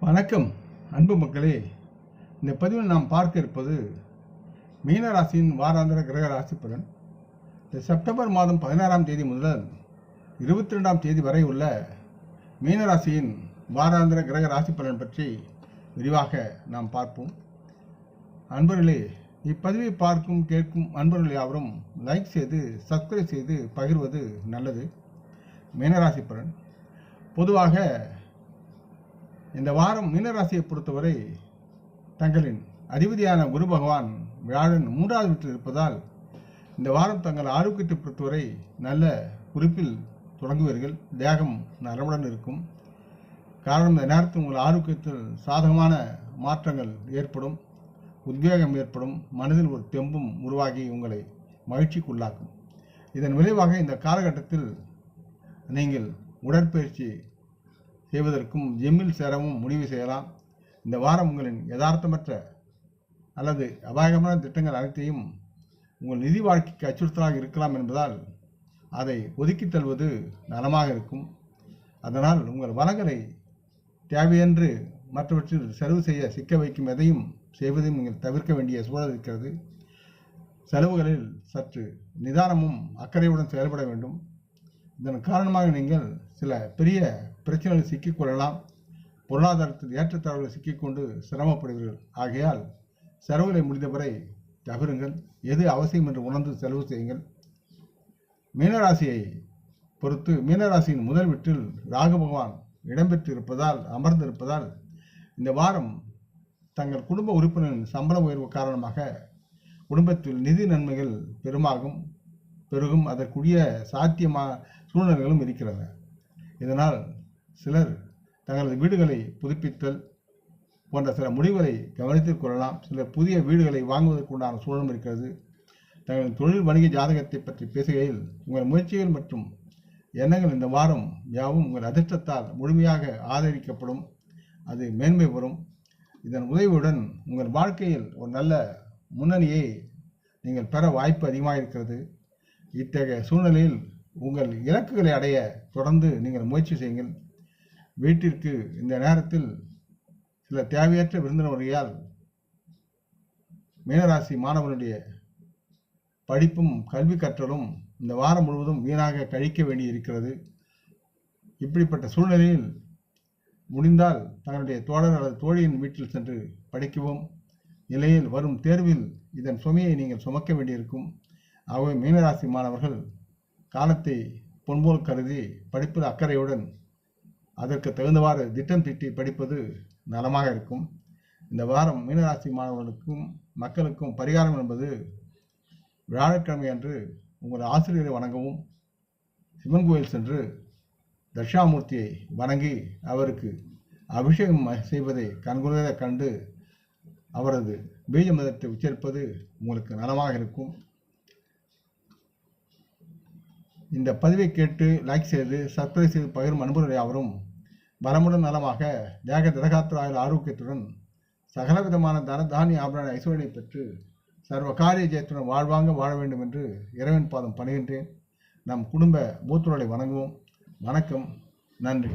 வணக்கம் அன்பு மக்களே. இந்த பதிவில் நாம் பார்க்க இருப்பது மீனராசியின் வாராந்திர கிரக ராசி பலன். இந்த செப்டம்பர் மாதம் 16ஆம் தேதி முதல் 22ஆம் தேதி வரை உள்ள மீனராசியின் வாராந்திர கிரக ராசி பலன் பற்றி விரிவாக நாம் பார்ப்போம். அன்பர்களே, இப்பதிவை பார்க்கும் கேட்கும் அன்பர்கள் யாவரும் லைக் செய்து சப்ஸ்கிரைப் செய்து பகிர்வது நல்லது. மீனராசி பலன் பொதுவாக இந்த வாரம் மீனராசியை பொறுத்தவரை தங்களின் அதிபதியான குரு பகவான் வியாழன் 3வது வீட்டில் இருப்பதால் இந்த வாரம் தங்கள் ஆரோக்கியத்தை பொறுத்தவரை நல்ல குறிப்பில் தொடங்குவீர்கள். தேகம் நலமுடன் இருக்கும். காரணம், இந்த நேரத்தில் உங்கள் ஆரோக்கியத்தில் சாதகமான மாற்றங்கள் ஏற்படும், உத்வேகம் ஏற்படும், மனதில் ஒரு தெம்பும் உருவாகி உங்களை மகிழ்ச்சிக்குள்ளாக்கும். இதன் விளைவாக இந்த காலகட்டத்தில் நீங்கள் உடற்பயிற்சி செய்வதற்கும் ஜிம்மில் சேரவும் முடிவு செய்யலாம். இந்த வாரம் உங்களின் யதார்த்தமற்ற அல்லது அபாயகமான திட்டங்கள் அனைத்தையும் உங்கள் நிதி வாழ்க்கைக்கு அச்சுறுத்தலாக இருக்கலாம் என்பதால் அதை ஒதுக்கித் தள்ளுவது நலமாக இருக்கும். அதனால் உங்கள் வளங்களை தேவையென்று மற்றவற்றில் செலவு செய்ய சிக்க வைக்கும் எதையும் செய்வதையும் நீங்கள் தவிர்க்க வேண்டிய சூழல் இருக்கிறது. செலவுகளில் சற்று நிதானமும் அக்கறையுடன் செயல்பட வேண்டும். இதன் காரணமாக நீங்கள் சில பெரிய பிரச்சனைகளில் சிக்கிக்கொள்ளலாம். பொருளாதாரத்தில் ஏற்றத்தாழ்வுகளில் சிக்கிக்கொண்டு சிரமப்படுவீர்கள். ஆகையால் செலவுகளை முடிந்தவரை தவிருங்கள். எது அவசியம் என்று உணர்ந்து செலவு செய்யுங்கள். மீனராசியை பொறுத்து மீனராசியின் முதல் வீட்டில் ராகு பகவான் இடம்பெற்று அமர்ந்திருப்பதால் இந்த வாரம் தங்கள் குடும்ப உறுப்பினரின் சம்பள உயர்வு காரணமாக குடும்பத்தில் நிதி நன்மைகள் பெருகும். அதற்குரிய சூழ்நிலைகளும் இருக்கிறது. இதனால் சிலர் தங்களது வீடுகளை புதுப்பித்தல் போன்ற சில முடிவுகளை கவனித்துக் கொள்ளலாம். சிலர் புதிய வீடுகளை வாங்குவதற்குண்டான சூழலும் இருக்கிறது. தங்களது தொழில் வணிக ஜாதகத்தை பற்றி பேசுகையில் உங்கள் முயற்சிகள் மற்றும் எண்ணங்கள் இந்த வாரம் யாவும் உங்கள் அதிர்ஷ்டத்தால் முழுமையாக ஆதரிக்கப்படும். அது மேன்மை பெறும். இதன் உதவியுடன் உங்கள் வாழ்க்கையில் ஒரு நல்ல முன்னணியை நீங்கள் பெற வாய்ப்பு அதிகமாக இருக்கிறது. இத்தகைய சூழ்நிலையில் உங்கள் இலக்குகளை அடைய தொடர்ந்து நீங்கள் முயற்சி செய்யுங்கள். வீட்டிற்கு இந்த நேரத்தில் சில தேவையற்ற விருந்தினர் வருகையால் மீனராசி மாணவனுடைய படிப்பும் கல்வி கற்றலும் இந்த வாரம் முழுவதும் வீணாக கழிக்க வேண்டி இருக்கிறது. இப்படிப்பட்ட சூழ்நிலையில் முடிந்தால் தங்களுடைய தோழர் அல்லது தோழியின் வீட்டில் சென்று படிக்கவும். நிலையில் வரும் தேர்வில் இதன் சுமையை நீங்கள் சுமக்க வேண்டியிருக்கும். ஆகவே மீனராசி மாணவர்கள் காலத்தை பொன்போல் கருதி படிப்பில் அக்கறையுடன் அதற்கு தகுந்தவாறு திட்டம் தீட்டி படிப்பது நலமாக இருக்கும். இந்த வாரம் மீனராசி மாணவர்களுக்கும் மக்களுக்கும் பரிகாரம் என்பது வியாழக்கிழமை அன்று உங்கள் ஆசிரியரை வணங்கவும், சிவன் கோயில் சென்று தட்சிணாமூர்த்தியை வணங்கி அவருக்கு அபிஷேகம் செய்வதை கண்குளிர கண்டு அவரது பீஜ மதத்தை உச்சரிப்பது உங்களுக்கு நலமாக இருக்கும். இந்த பதிவை கேட்டு லைக் செய்து சப்ஸ்கிரைப் செய்து பகிரும் அன்பர்கள் யாவரும் பலமுடன் நலமாக தேக திரகாத்திராயில் ஆரோக்கியத்துடன் சகலவிதமான தானிய ஆபரண ஐஸ்வர்யை பெற்று சர்வ காரிய ஜெயத்துடன் வாழ்வாங்க வாழ வேண்டும் என்று இறைவன் பாதம் பணிகின்றேன். நம் குடும்ப மூத்தோரை வணங்குவோம். வணக்கம். நன்றி.